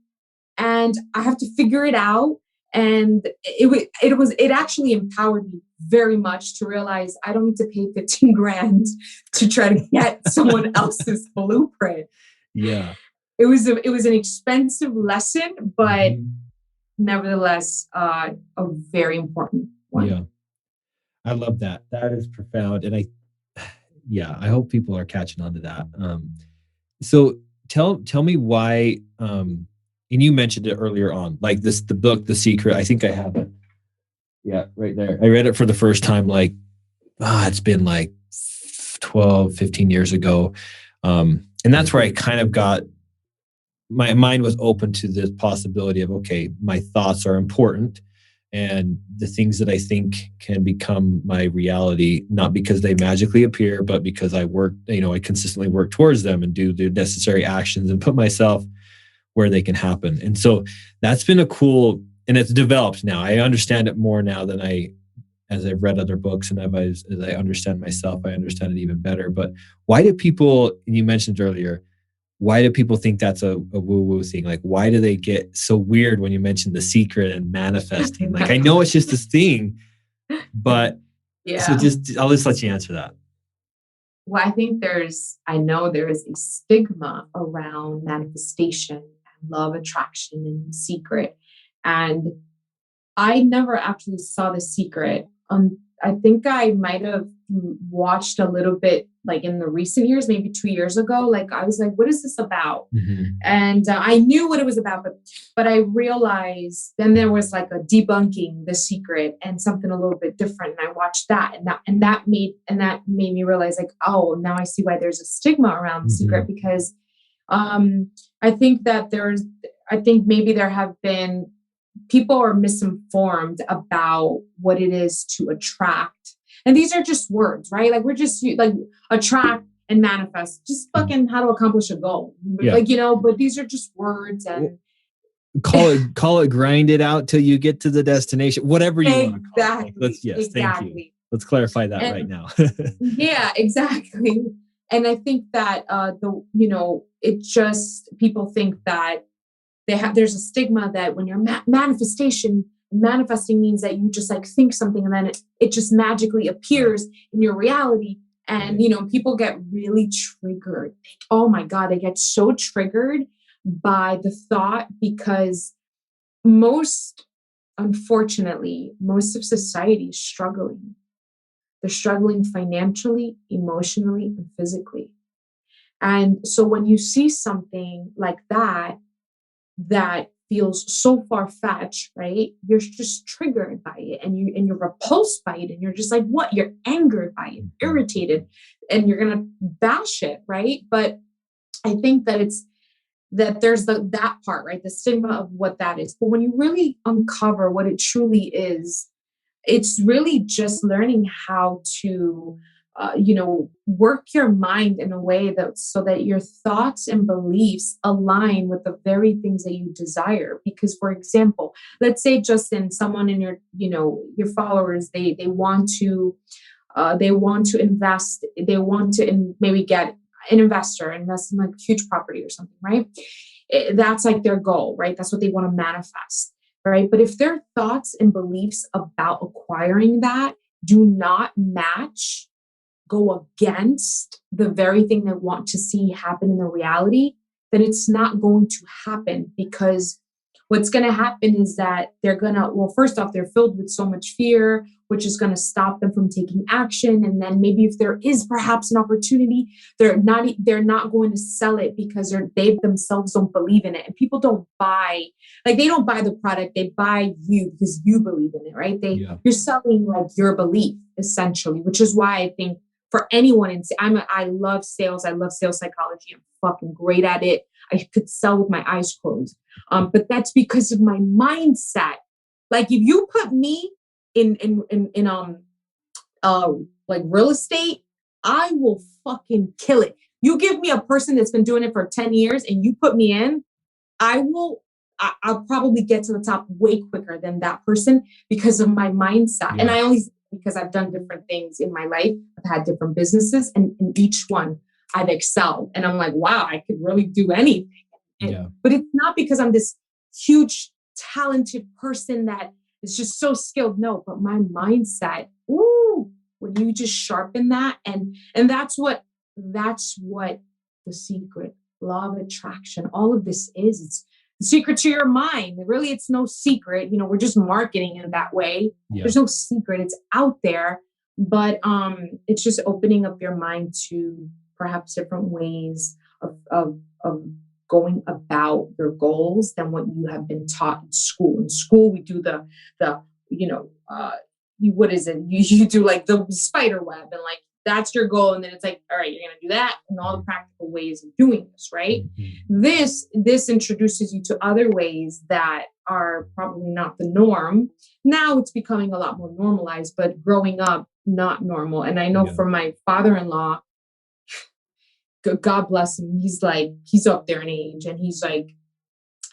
and I have to figure it out. And it actually empowered me very much to realize I don't need to pay 15 grand to try to get someone else's blueprint. Yeah. It was an expensive lesson, but nevertheless, a very important one. Yeah. I love that. That is profound. And I hope people are catching on to that. So tell me why, and you mentioned it earlier on, like the book, The Secret. I think I have it. Yeah, right there. I read it for the first time, like, it's been like 12, 15 years ago. And that's where I kind of got, my mind was open to the possibility of, okay, my thoughts are important and the things that I think can become my reality, not because they magically appear, but because I work, I consistently work towards them and do the necessary actions and put myself where they can happen. And so that's been a cool, and it's developed now. I understand it more now than as I've read other books and as I understand myself, I understand it even better. But why do people, and you mentioned earlier, why do people think that's a woo-woo thing? Like, why do they get so weird when you mention The Secret and manifesting? Like, I know it's just this thing, but so I'll just let you answer that. Well, I think there is a stigma around manifestation and law of attraction and The Secret. And I never actually saw The Secret. I think I might have watched a little bit like in the recent years, maybe 2 years ago. Like I was like, what is this about? Mm-hmm. And I knew what it was about, but I realized then there was like a debunking The Secret and something a little bit different. And I watched that and that made me realize like, oh, now I see why there's a stigma around The Secret, because I think maybe there have been people are misinformed about what it is to attract. And these are just words, right? Like we're just like attract and manifest, just fucking how to accomplish a goal. Yeah. Like, but these are just words and call it grind it out till you get to the destination, whatever you want to call it. Like, thank you. Let's clarify that right now. Yeah, exactly. And I think that it just people think that there's a stigma that when you're manifesting means that you just like think something and then it just magically appears in your reality. And, people get really triggered. Oh my God, they get so triggered by the thought because unfortunately, most of society is struggling. They're struggling financially, emotionally, and physically. And so when you see something like that feels so far-fetched, right? You're just triggered by it and you're repulsed by it and you're just like, what? You're angered by it, irritated, and you're going to bash it, right? But I think that there's that part, right? The stigma of what that is. But when you really uncover what it truly is, it's really just learning how to, work your mind in a way so that your thoughts and beliefs align with the very things that you desire. Because, for example, let's say, Justin, someone in your followers, they want to invest, they want to maybe get an investor, invest in like huge property or something, right? That's like their goal, right? That's what they want to manifest, right? But if their thoughts and beliefs about acquiring that do not match, go against the very thing they want to see happen in the reality, then it's not going to happen. Because what's going to happen is that first off, they're filled with so much fear, which is going to stop them from taking action. And then maybe if there is perhaps an opportunity, they're not going to sell it because they themselves don't believe in it. And people don't buy, like they don't buy the product, they buy you because you believe in it, right? You're selling like your belief essentially, which is why I think for anyone, I love sales. I love sales psychology. I'm fucking great at it. I could sell with my eyes closed. But that's because of my mindset. Like if you put me in like real estate, I will fucking kill it. You give me a person that's been doing it for 10 years and you put me in, I'll probably get to the top way quicker than that person because of my mindset. Yeah. And because I've done different things in my life. I've had different businesses and in each one I've excelled. And I'm like, wow, I could really do anything. But it's not because I'm this huge, talented person that is just so skilled. No, but my mindset, when you just sharpen that, and that's what the secret, law of attraction, all of this is. It's the secret to your mind. Really, it's no secret. We're just marketing in that way. Yeah. There's no secret. It's out there, but it's just opening up your mind to perhaps different ways of going about your goals than what you have been taught in school. In school, we do what is it? You do like the spider web and like that's your goal. And then it's like, all right, you're going to do that and all the practical ways of doing this, right? Mm-hmm. This introduces you to other ways that are probably not the norm. Now it's becoming a lot more normalized, but growing up, not normal. And I know for my father-in-law, God bless him, he's up there in age and he's like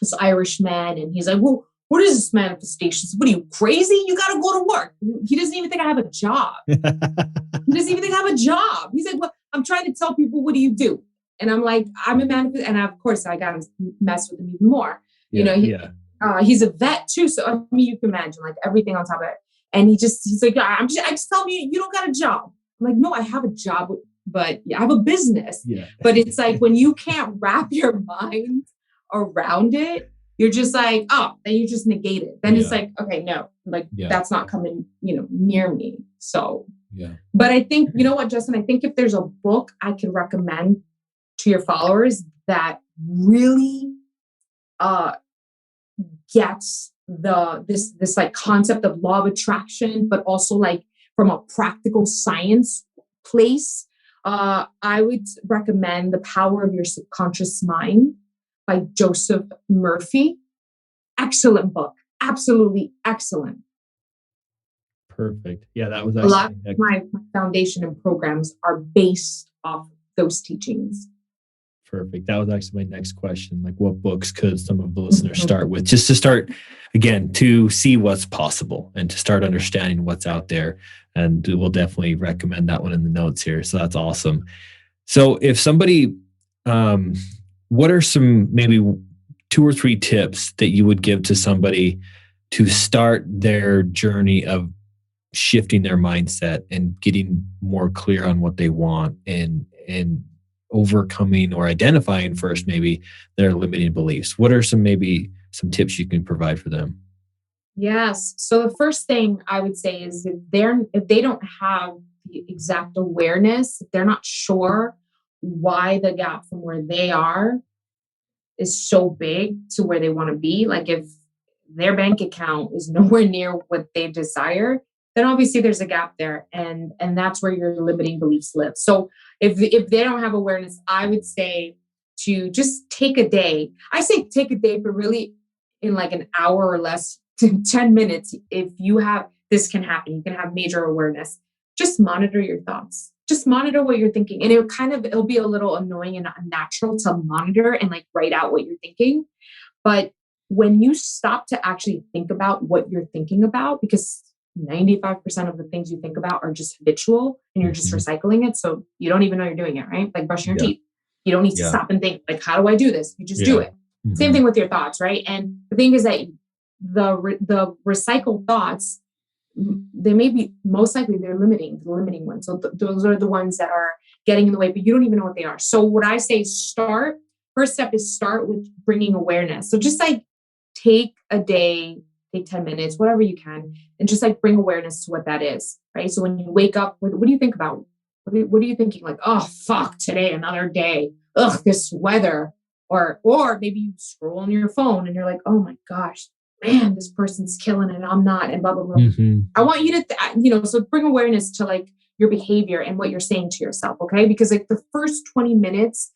this Irish man. And he's like, well, what is this manifestation? What are you, crazy? You got to go to work. He doesn't even think I have a job. He doesn't even think I have a job. He's like, well, I'm trying to tell people, what do you do? And I'm like, I'm a manifest. And of course, I got to mess with him even more. He's a vet too. So, I mean, you can imagine like everything on top of it. And he's like, I just telling you, you don't got a job. I'm like, no, I have a job, but I have a business. Yeah. But it's like when you can't wrap your mind around it, you're just like, then you just negate it. Then it's like, okay, no, like that's not coming, near me. So, but I think, you know what, Justin, I think if there's a book I could recommend to your followers that really gets this like concept of law of attraction, but also like from a practical science place, I would recommend The Power of Your Subconscious Mind by Joseph Murphy. Excellent book. Absolutely excellent. Perfect. Yeah, that was a lot of my foundation and programs are based off those teachings. Perfect. That was actually my next question. Like, what books could some of the listeners start with? Just to start, again, to see what's possible and to start understanding what's out there. And we'll definitely recommend that one in the notes here. So that's awesome. So if somebody, what are some maybe 2 or 3 tips that you would give to somebody to start their journey of shifting their mindset and getting more clear on what they want and overcoming or identifying first maybe their limiting beliefs? What are some tips you can provide for them? Yes. So the first thing I would say is if they don't have the exact awareness, if they're not sure why the gap from where they are is so big to where they want to be, like if their bank account is nowhere near what they desire, then obviously there's a gap there. And that's where your limiting beliefs live. So if they don't have awareness, I would say to just take a day. I say take a day, but really in like an hour or less to 10 minutes. If you have, this can happen. You can have major awareness. Just monitor your thoughts. Just monitor what you're thinking. And it'll be a little annoying and unnatural to monitor and like write out what you're thinking. But when you stop to actually think about what you're thinking about, because 95% of the things you think about are just habitual and you're just recycling it. So you don't even know you're doing it, right? Like brushing your teeth. You don't need to stop and think, like, how do I do this? You just do it. Same thing with your thoughts, right? And the thing is that the recycled thoughts, they may be, most likely they're the limiting ones. So those are the ones that are getting in the way, but you don't even know what they are. So what I say is first step is start with bringing awareness. So just like take a day, take 10 minutes, whatever you can, and just like bring awareness to what that is, right? So when you wake up, what do you think about? What are you thinking? Like, oh, fuck, today, another day. Ugh, this weather. Or maybe you scroll on your phone and you're like, oh my gosh, man, this person's killing it. I'm not, and blah, blah, blah. I want you to, so bring awareness to like your behavior and what you're saying to yourself. Okay. Because like the first 20 minutes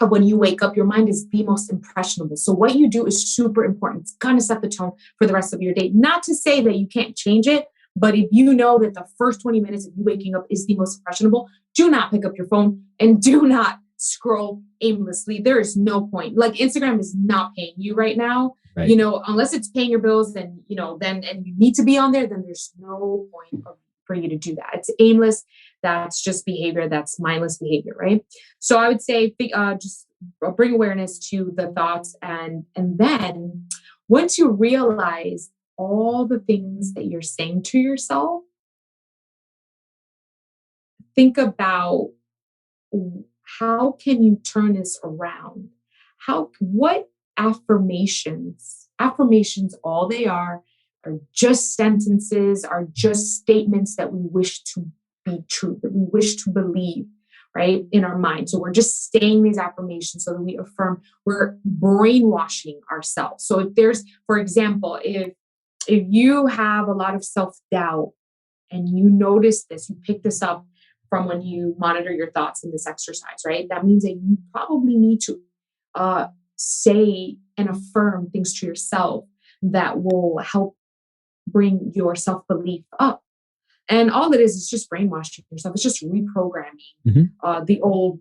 of when you wake up, your mind is the most impressionable. So what you do is super important. It's going to set the tone for the rest of your day. Not to say that you can't change it, but if you know that the first 20 minutes of you waking up is the most impressionable, do not pick up your phone and do not scroll aimlessly. There is no point. Like Instagram is not paying you right now, right. Unless it's paying your bills, then and you need to be on there, then there's no point for you to do that. It's aimless. That's just behavior. That's mindless behavior, right? So I would say just bring awareness to the thoughts. And then once you realize all the things that you're saying to yourself, think about how can you turn this around? What affirmations, all they are just sentences, are just statements that we wish to be true, that we wish to believe, right, in our mind. So we're just saying these affirmations so that we affirm, we're brainwashing ourselves. So if there's, for example, if you have a lot of self-doubt and you notice this, you pick this up from when you monitor your thoughts in this exercise, right? That means that you probably need to say and affirm things to yourself that will help bring your self-belief up. And all it is just brainwashing yourself. It's just reprogramming the old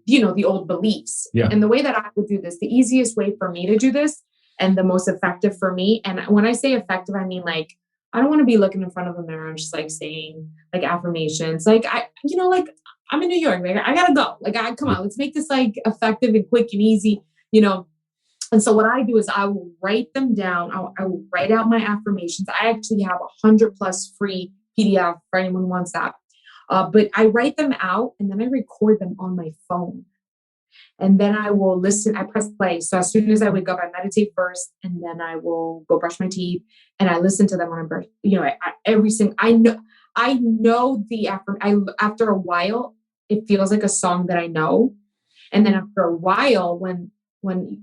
beliefs. Yeah. And the way that I would do this, the easiest way for me to do this and the most effective for me. And when I say effective, I mean like, I don't want to be looking in front of a mirror and just like saying like affirmations. Like I'm in New York, like I gotta go. Like come on, let's make this like effective and quick and easy, And so what I do is I will write them down. I will write out my affirmations. I actually have 100+ free PDF for anyone who wants that. But I write them out and then I record them on my phone. And then I will listen. I press play. So as soon as I wake up, I meditate first, and then I will go brush my teeth, and I listen to them when I brush. I know the after a while, it feels like a song that I know, and then after a while, when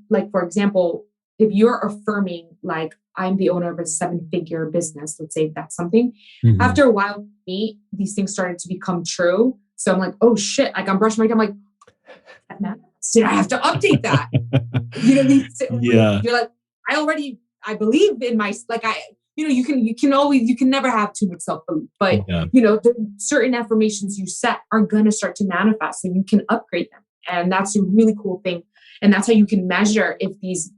like for example, if you're affirming like I'm the owner of a 7-figure business, let's say that's something. After a while, for me, these things started to become true. So I'm like, oh shit! Like I'm brushing my teeth. I'm like, did I have to update that? You're like, I believe in my, like you can never have too much self-belief, but the certain affirmations you set are going to start to manifest, and you can upgrade them. And that's a really cool thing. And that's how you can measure if these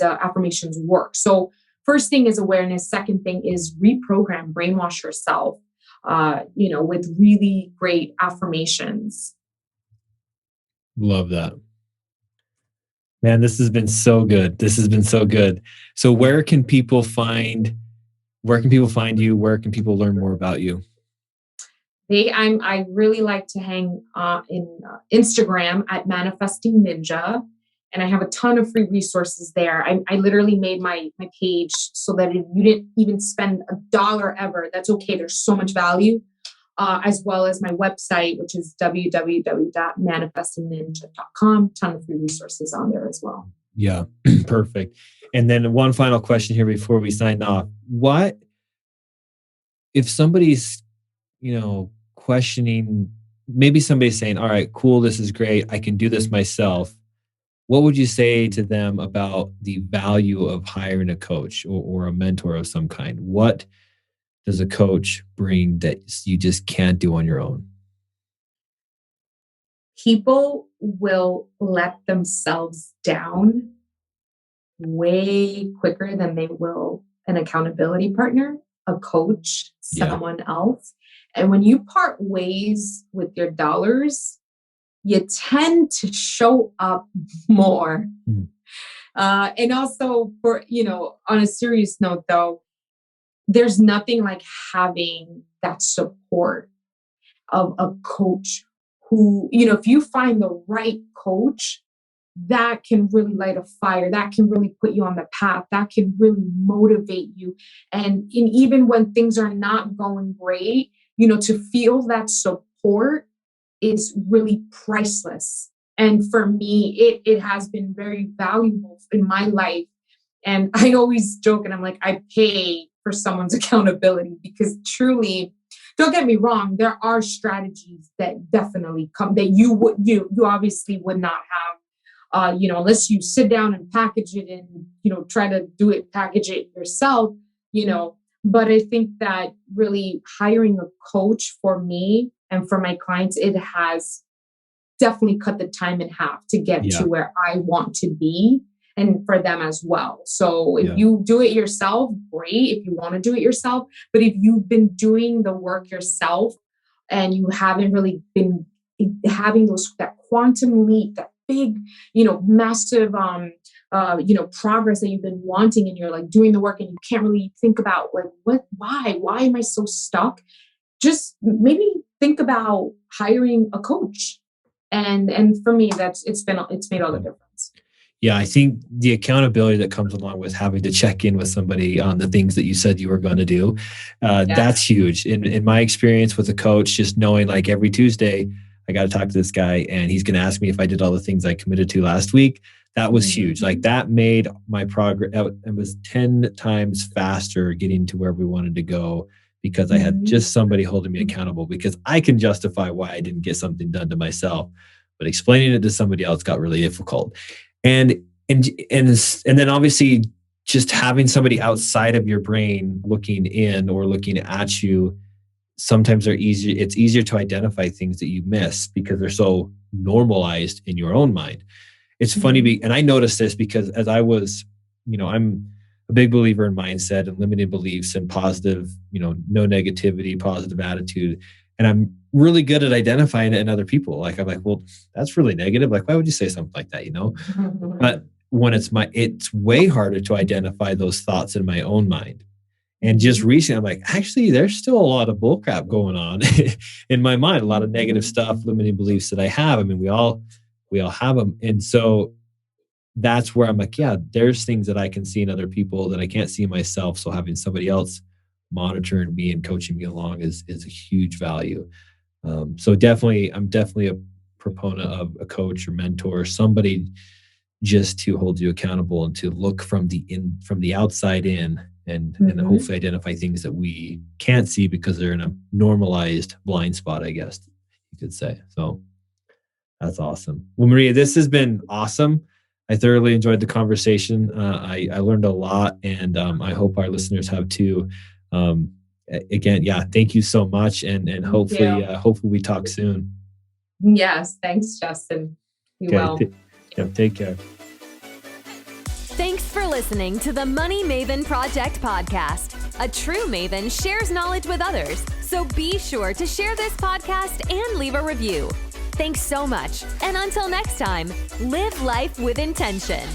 affirmations work. So first thing is awareness. Second thing is reprogram, brainwash yourself, with really great affirmations. Love that. Man, this has been so good. So where can people find you? Where can people learn more about you? I really like to hang in Instagram at Manifesting Ninja. And I have a ton of free resources there. I literally made my page so that if you didn't even spend $1 ever, that's okay. There's so much value. As well as my website, which is www.manifestingninja.com. Ton of free resources on there as well. Yeah, perfect. And then one final question here before we sign off. What if somebody's, questioning, maybe somebody's saying, all right, cool, this is great, I can do this myself. What would you say to them about the value of hiring a coach or a mentor of some kind? What does a coach bring that you just can't do on your own? People will let themselves down way quicker than they will an accountability partner, a coach, someone else. And when you part ways with your dollars, you tend to show up more. And also on a serious note though, there's nothing like having that support of a coach who, if you find the right coach, that can really light a fire, that can really put you on the path, that can really motivate you. And even when things are not going great, to feel that support is really priceless. And for me, it has been very valuable in my life. And I always joke and I'm like, I pay for someone's accountability because truly, don't get me wrong, there are strategies that definitely come that you obviously would not have, unless you sit down and package it and, try to package it yourself, but I think that really hiring a coach for me and for my clients, it has definitely cut the time in half to get to where I want to be and for them as well. So if you do it yourself, great. If you want to do it yourself, but if you've been doing the work yourself and you haven't really been having that quantum leap, that big, massive, progress that you've been wanting and you're like doing the work and you can't really think about like, why am I so stuck? Just maybe think about hiring a coach. And for me, it's made all the difference. Yeah, I think the accountability that comes along with having to check in with somebody on the things that you said you were going to do, that's huge. In my experience with a coach, just knowing like every Tuesday, I got to talk to this guy and he's going to ask me if I did all the things I committed to last week. That was huge. Like that made my progress. It was 10 times faster getting to where we wanted to go because I had just somebody holding me accountable, because I can justify why I didn't get something done to myself, but explaining it to somebody else got really difficult. And then obviously just having somebody outside of your brain looking in or looking at you, sometimes it's easier to identify things that you miss because they're so normalized in your own mind. It's funny, and I noticed this because as I was, I'm a big believer in mindset and limiting beliefs and positive, no negativity, positive attitude. And I'm really good at identifying it in other people. Like, I'm like, well, that's really negative. Like, why would you say something like that, But when it's way harder to identify those thoughts in my own mind. And just recently, I'm like, actually, there's still a lot of bullcrap going on in my mind, a lot of negative stuff, limiting beliefs that I have. I mean, we all have them. And so that's where I'm like, yeah, there's things that I can see in other people that I can't see in myself. So having somebody else monitoring me and coaching me along is a huge value. So I'm definitely a proponent of a coach or mentor, somebody just to hold you accountable and to look from the outside in and hopefully identify things that we can't see because they're in a normalized blind spot, I guess you could say. So that's awesome. Well, Maria, this has been awesome. I thoroughly enjoyed the conversation. I learned a lot, and I hope our listeners have too. Again, thank you so much, and hopefully we talk soon. Yes, thanks, Justin. You will. Take care. Thanks for listening to the Money Maven Project podcast. A true Maven shares knowledge with others, so be sure to share this podcast and leave a review. Thanks so much, and until next time, live life with intention.